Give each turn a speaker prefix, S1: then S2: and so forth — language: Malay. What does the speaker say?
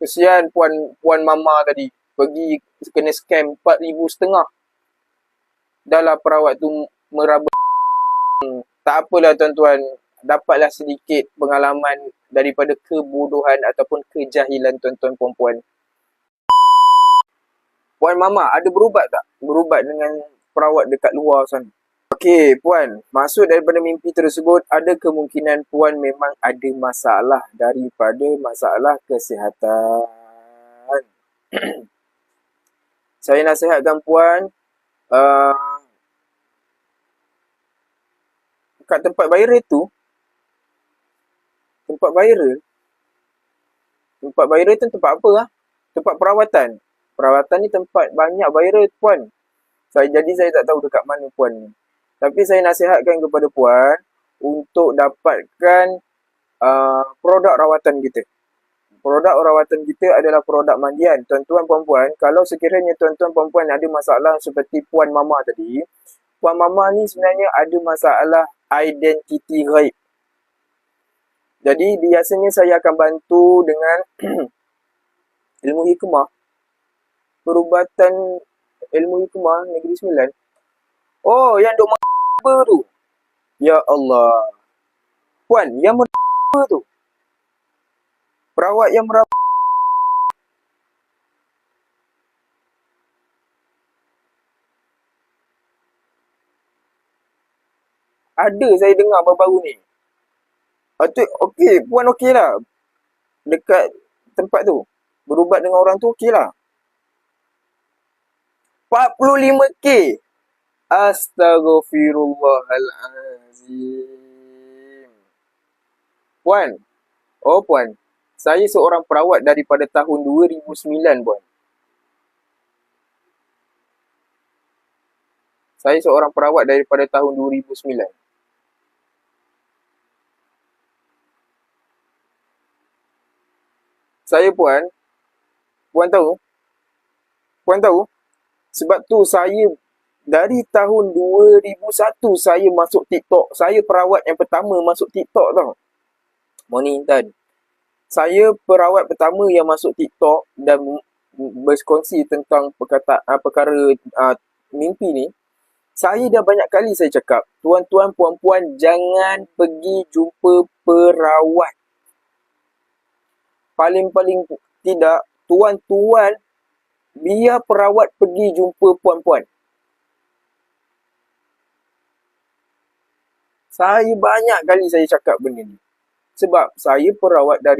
S1: Kesian puan mama tadi. Pergi kena scam 4,500. Dah lah perawat tu meraba. Tak apalah tuan-tuan. Dapatlah sedikit pengalaman daripada kebodohan ataupun kejahilan tuan-tuan puan-puan. Puan mama ada berubat tak? Berubat dengan perawat dekat luar sana. Okey, puan. Maksud daripada mimpi tersebut, ada kemungkinan puan memang ada masalah daripada masalah kesihatan. Saya nasihatkan puan, kat tempat viral tu, tempat viral tu tempat apa lah? Tempat perawatan. Perawatan ni tempat banyak viral puan. Jadi saya tak tahu dekat mana puan ni. Tapi saya nasihatkan kepada puan untuk dapatkan produk rawatan kita. Produk rawatan kita adalah produk mandian. Tuan-tuan puan-puan, kalau sekiranya tuan-tuan puan-puan ada masalah seperti puan mama tadi, puan mama ni sebenarnya ada masalah identiti ghaib. Jadi biasanya saya akan bantu dengan ilmu hikmah. Perubatan ilmu hikmah Negeri Sembilan. Oh, yang duk apa tu? Ya Allah. Puan, yang apa tu? Perawat yang merawat. Ada saya dengar baru-baru ni. Okey, puan okey lah. Dekat tempat tu. Berubat dengan orang tu okey lah. 45K. Astaghfirullahalazim. Puan. Oh puan. Saya seorang perawat daripada tahun 2009 puan. Saya seorang perawat daripada tahun 2009. Saya puan tahu? Puan tahu? Sebab tu saya dari tahun 2001 saya masuk TikTok. Saya perawat yang pertama masuk TikTok tau. Morning Intan. Saya perawat pertama yang masuk TikTok dan berkongsi tentang perkara mimpi ni. Saya dah banyak kali saya cakap, tuan-tuan puan-puan jangan pergi jumpa perawat. Paling-paling tidak, tuan-tuan biar perawat pergi jumpa puan-puan. Saya banyak kali saya cakap benda ni. Sebab saya perawat dari